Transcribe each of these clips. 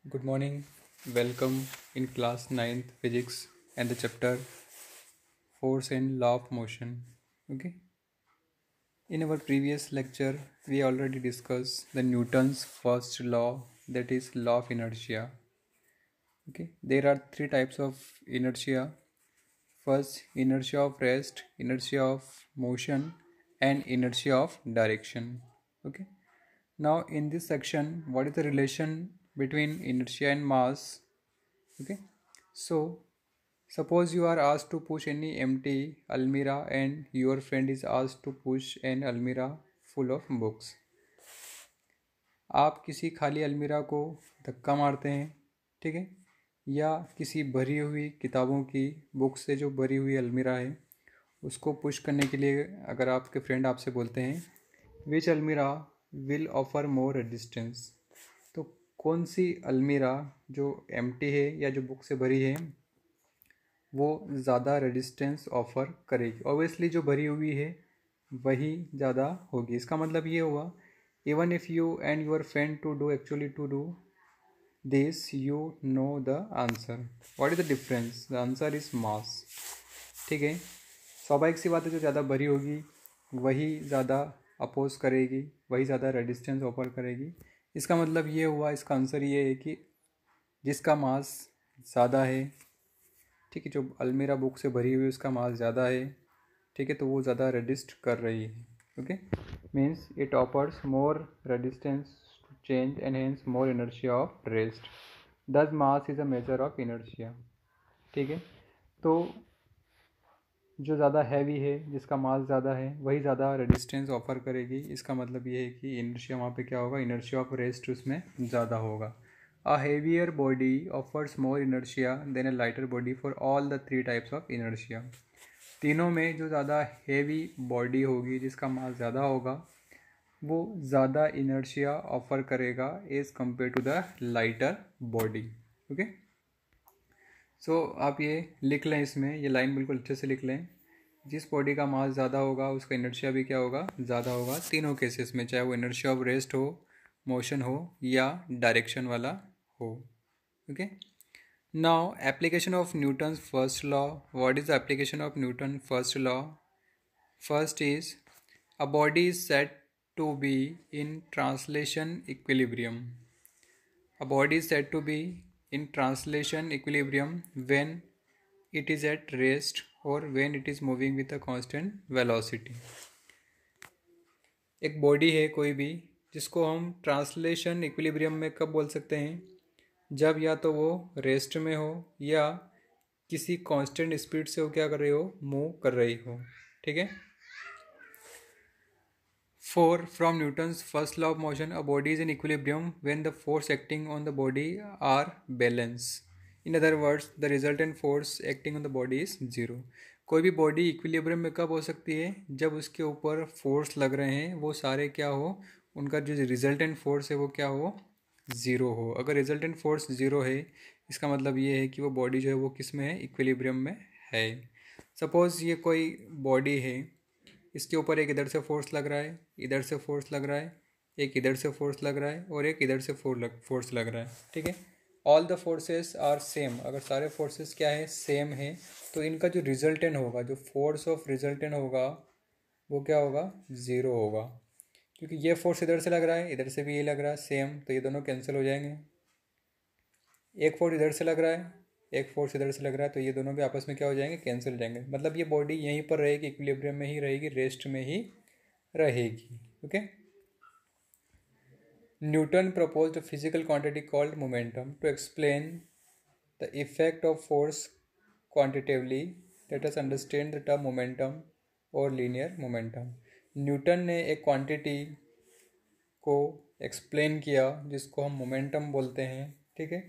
Good morning. Welcome in class 9th physics and the chapter force and law of motion. Okay. In our previous lecture, we already discussed the Newton's first law, that is law of inertia. Okay. There are three types of inertia. First, inertia of rest, inertia of motion, and inertia of direction. Okay. Now in this section, what is the relation between inertia and mass? Okay. So suppose you are asked to push any empty almirah and your friend is asked to push an almirah full of books. आप किसी खाली अलमीरा को धक्का मारते हैं, ठीक है, या किसी भरी हुई किताबों की बुक से जो भरी हुई अलमीरा है उसको पुश करने के लिए अगर आपके फ्रेंड आपसे बोलते हैं विच अलमीरा विल ऑफर मोर रेजिस्टेंस, तो कौन सी अलमीरा जो एम्प्टी है या जो बुक से भरी है वो ज़्यादा रेजिस्टेंस ऑफर करेगी। ऑब्वियसली जो भरी हुई है वही ज़्यादा होगी। इसका मतलब ये हुआ even if you and your friend to do this you know the answer. What is the difference? The answer is mass. ठीक है, स्वाभाविक सी बात है, जो ज़्यादा भरी होगी वही ज़्यादा अपोज करेगी, वही ज़्यादा रेजिस्टेंस ऑफर करेगी। इसका मतलब ये हुआ, इसका आंसर ये है कि जिसका मास ज़्यादा है, ठीक है, जो अलमीरा बुक से भरी हुई उसका मास ज़्यादा है, ठीक है, तो वो ज़्यादा रेजिस्ट कर रही है। Okay, means it offers more resistance to change and hence more inertia of rest. Thus mass is a measure of inertia. ठीक है, तो जो ज़्यादा हैवी है, जिसका मास ज़्यादा है, वही ज़्यादा रेजिस्टेंस ऑफर करेगी। इसका मतलब ये है कि इनर्शिया वहाँ पे क्या होगा, इनर्शिया ऑफ रेस्ट उसमें ज़्यादा होगा। A heavier body offers more inertia than a lighter body for all the three types of inertia. तीनों में जो ज़्यादा हेवी बॉडी होगी, जिसका मास ज़्यादा होगा, वो ज़्यादा इनर्शिया ऑफर करेगा as compare to the lighter body. Okay, so आप ये लिख लें, इसमें ये लाइन बिल्कुल अच्छे से लिख लें। जिस बॉडी का मास ज़्यादा होगा उसका इनर्शिया भी क्या होगा, ज़्यादा होगा, तीनों केसेस में, चाहे वो इनर्शिया ऑफ रेस्ट हो, मोशन हो या डायरेक्शन वाला हो। Okay, now application of Newton's first law. What is the application of Newton first law? First is a body is said to be in translation equilibrium. A body is said to be in translation equilibrium when it is at rest or when it is moving with a constant velocity. एक body है कोई भी जिसको हम translation equilibrium में कब बोल सकते हैं? जब या तो वो रेस्ट में हो या किसी कांस्टेंट स्पीड से वो क्या कर रही हो, मूव कर रही हो। ठीक है, For from Newton's first law of motion, a body is in equilibrium when the force acting on the body are balanced. In other words, the resultant force acting on the body is zero. कोई भी body equilibrium में कब हो सकती है? जब उसके ऊपर फोर्स लग रहे हैं वो सारे क्या हो, उनका जो रिजल्टेंट फोर्स है वो क्या हो, ज़ीरो हो। अगर रिजल्टेंट फोर्स ज़ीरो है इसका मतलब ये है कि वो बॉडी जो है वो किस में है, इक्विलिब्रियम में है। सपोज़ ये कोई बॉडी है, इसके ऊपर एक इधर से फोर्स लग रहा है, इधर से फोर्स लग रहा है, एक इधर से फोर्स लग रहा है और एक इधर से फोर्स लग रहा है। ठीक है, all the forces are same. अगर सारे फोर्सेस क्या है, सेम है, तो इनका जो रिजल्टेंट होगा, जो फोर्स ऑफ रिजल्टेंट होगा वो क्या होगा, ज़ीरो होगा। क्योंकि ये फोर्स इधर से लग रहा है, इधर से भी ये लग रहा है सेम, तो ये दोनों कैंसिल हो जाएंगे। एक फोर्स इधर से लग रहा है, एक फोर्स इधर से लग रहा है, तो ये दोनों भी आपस में क्या हो जाएंगे, कैंसिल हो जाएंगे। मतलब ये बॉडी यहीं पर रहेगी, इक्विलिब्रियम में ही रहेगी, रेस्ट में ही रहेगी। Okay, Newton proposed a physical quantity called momentum to explain the effect of force quantitatively. Let us understand the term momentum or linear momentum. Newton ने एक क्वांटिटी को एक्सप्लेन किया जिसको हम मोमेंटम बोलते हैं। ठीक है,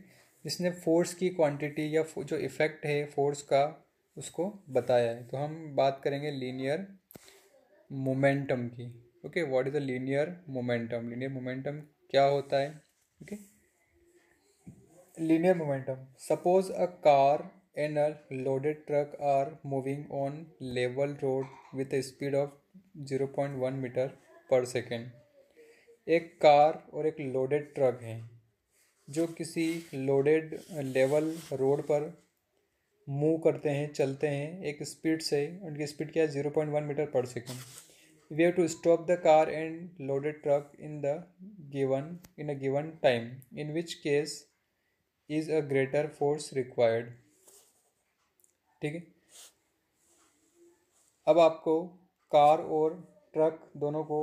जिसने फोर्स की क्वांटिटी या जो इफ़ेक्ट है फोर्स का उसको बताया है। तो हम बात करेंगे लीनियर मोमेंटम की। Okay, what is a linear momentum? Linear momentum क्या होता है? Okay, linear momentum, suppose a car and a loaded truck are moving on level road with a speed of 0.1 metre per second. एक car और एक loaded truck है, जो किसी loaded level road पर मूव करते हैं, चलते हैं एक स्पीड से, उनकी स्पीड क्या है 0.1 metre per second. We have to stop the car and loaded truck in a given time, in which case is a greater force required. ठीक है. अब आपको कार और ट्रक दोनों को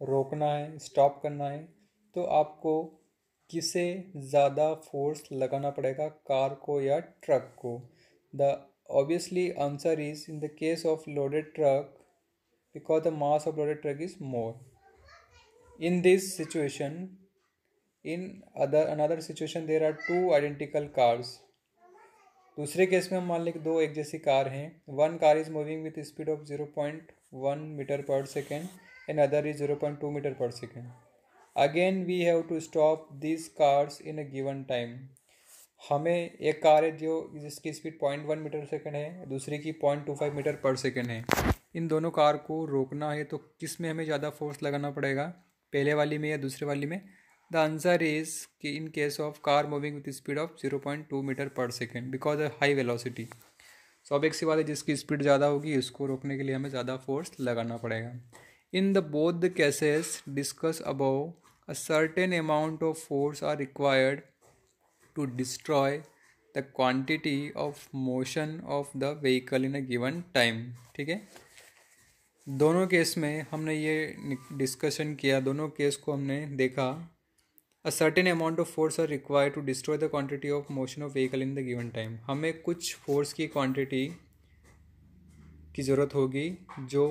रोकना है, स्टॉप करना है, तो आपको किसे ज़्यादा फोर्स लगाना पड़ेगा, कार को या ट्रक को? The obviously answer is in the case of loaded truck, because the mass of loaded truck is more. In this situation, in another situation there are two identical cars. दूसरे case में हम मान लें कि दो एक जैसी कार हैं. One car is moving with speed of 0.1 metre per second and other is 0.2 metre per second. Again we have to stop this cars in a given time. हमें एक कार है जो जिसकी स्पीड 0.1 मीटर सेकेंड है, दूसरी की 0.25 metre per second है. इन दोनों कार को रोकना है तो किस में हमें ज़्यादा फोर्स लगाना पड़ेगा, पहले वाली में या दूसरे वाली में? द आंसर इज कि in case of car moving with speed of 0.2 metre per second because of high velocity. So अब एक सी बात है, जिसकी स्पीड ज़्यादा होगी उसको रोकने के लिए हमें ज़्यादा फोर्स लगाना पड़ेगा. In the both the cases discuss above a certain amount of force are required to destroy the quantity of motion of the vehicle in a given time. ठीक है. दोनों केस में हमने ये डिस्कशन किया, दोनों केस को हमने देखा. A certain amount of force are required to destroy the quantity of motion of vehicle in the given time. हमें कुछ फोर्स की क्वांटिटी की ज़रूरत होगी जो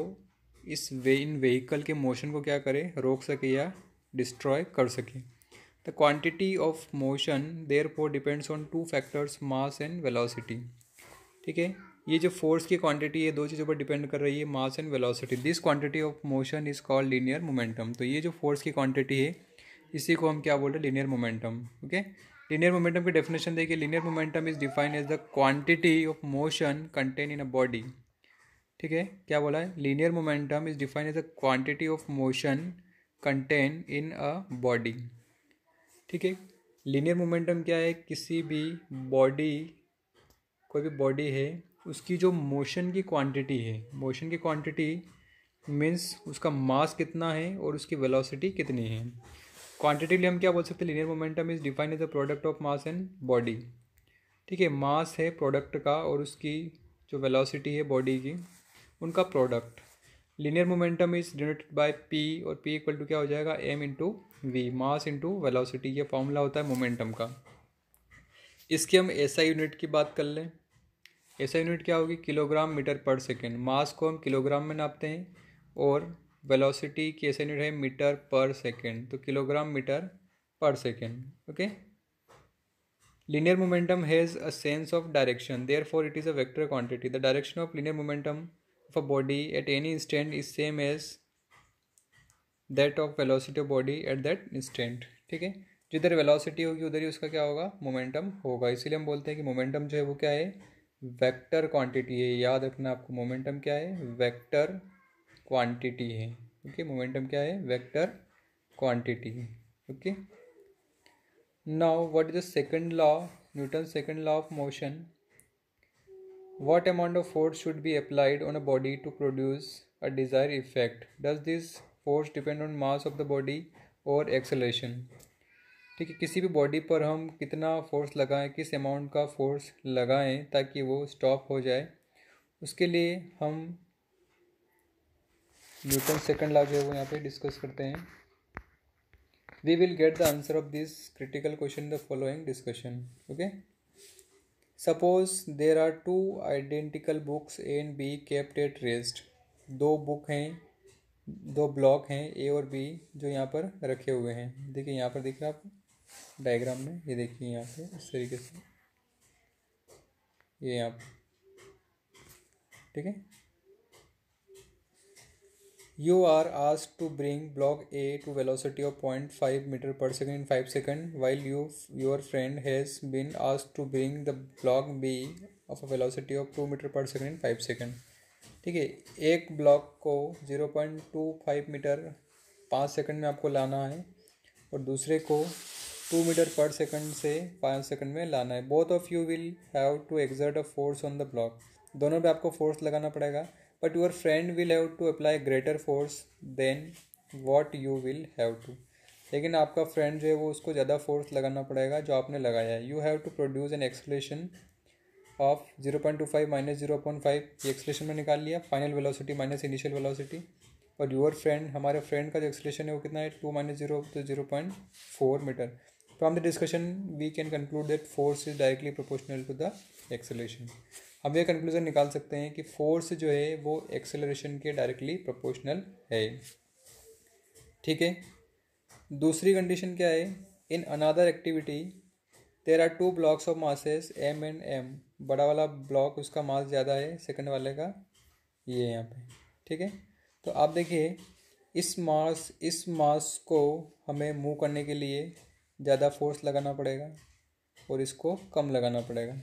इन व्हीकल के मोशन को क्या करे, रोक सके या डिस्ट्रॉय कर सके. The quantity of motion therefore depends on two factors, mass and velocity. ठीक है. ये जो फोर्स की क्वांटिटी है दो चीज़ों पर डिपेंड कर रही है, mass and velocity. This quantity of motion is called linear momentum. तो ये जो फोर्स की क्वांटिटी है इसी को हम क्या बोल रहे हैं, linear momentum. Okay. Linear momentum की डेफिनेशन देखिए. Linear momentum is defined as the quantity of motion contain in a body. ठीक है. क्या बोला है? Linear momentum is defined as the quantity of motion contain in a body. ठीक है. Linear momentum क्या है? किसी भी बॉडी, कोई भी बॉडी है उसकी जो मोशन की क्वांटिटी है, मोशन की क्वांटिटी मीन्स उसका मास कितना है और उसकी वेलोसिटी कितनी है. क्वांटिटी लिए हम क्या बोल सकते हैं? Linear momentum is defined as the product of mass and body. ठीक है. मास है प्रोडक्ट का और उसकी जो वेलोसिटी है बॉडी की, उनका product. Linear momentum is denoted by P, और पी इक्वल टू क्या हो जाएगा, M into V, mass into velocity. ये फॉर्मूला होता है मोमेंटम का. इसकी हम एसआई यूनिट की बात कर लें. एसआई यूनिट क्या होगी? Kilogram metre per second. मास को हम किलोग्राम में नापते हैं और वेलोसिटी की एसआई यूनिट है मीटर पर सेकेंड, तो kilogram metre per second. Okay. Linear momentum has a sense of direction, therefore it is a vector quantity. The direction of linear momentum of a body at any instant is same as that of velocity of body at that instant. ठीक है. जिधर velocity होगी उधर ही उसका क्या होगा, momentum होगा. इसीलिए हम बोलते हैं कि मोमेंटम जो है वो क्या है, वेक्टर क्वांटिटी है. याद रखना आपको, मोमेंटम क्या है, वेक्टर क्वांटिटी है. ओके. मोमेंटम क्या है, वेक्टर क्वांटिटी है. Okay. Now what is the second law, Newton second law of motion. What amount of force should be applied on a body to produce a desired effect? Does this force depend on mass of the body or acceleration? ठीक है. किसी भी body पर हम कितना force लगाएं, किस amount का फोर्स लगाएं ताकि वो स्टॉप हो जाए, उसके लिए हम न्यूटन सेकंड लॉ जो है वो यहाँ पे डिस्कस करते हैं. We will get the answer of this critical question in the following discussion. Okay. Suppose there are two identical books A and B kept at rest. दो बुक हैं, दो ब्लॉक हैं ए और बी जो यहाँ पर रखे हुए हैं. देखिए यहाँ पर दिख रहा है आपको डायग्राम में, ये देखिए यहाँ पे इस तरीके से, ये यहाँ पर. ठीक है. You are asked to bring block A to velocity of 0.5 meter per second in 5 seconds, while your friend has been asked to bring the block B of a velocity of 2 meter per second in 5 seconds. ठीक है. एक block को 0.25 metre 5 second में आपको लाना है और दूसरे को 2 मीटर पर सेकंड से 5 सेकंड में लाना है। Both of you will have to exert a force on the block, दोनों पे आपको फोर्स लगाना पड़ेगा, but your friend will have to apply greater force than what you will have to, लेकिन आपका फ्रेंड जो है वो उसको ज़्यादा फोर्स लगाना पड़ेगा जो आपने लगाया है। You have to produce an acceleration of 0.25 minus 0.5, ये एक्सेलरेशन में निकाल लिया, final velocity minus initial velocity, और योर फ्रेंड, हमारे फ्रेंड का जो एक्सेलरेशन है वो कितना है, 2 माइनस 0 तो 0.4 metre. From the discussion we can conclude that force is directly proportional to the acceleration. हम ये कंक्लूजन निकाल सकते हैं कि फोर्स जो है वो एक्सेलरेशन के डायरेक्टली प्रोपोर्शनल है। ठीक है, दूसरी कंडीशन क्या है, in another activity there are 2 blocks of masses m and m, बड़ा वाला ब्लॉक उसका मास ज़्यादा है सेकंड वाले का, ये है यहाँ पे। ठीक है, तो आप देखिए इस मास को हमें मूव करने के लिए ज़्यादा फोर्स लगाना पड़ेगा और इसको कम लगाना पड़ेगा।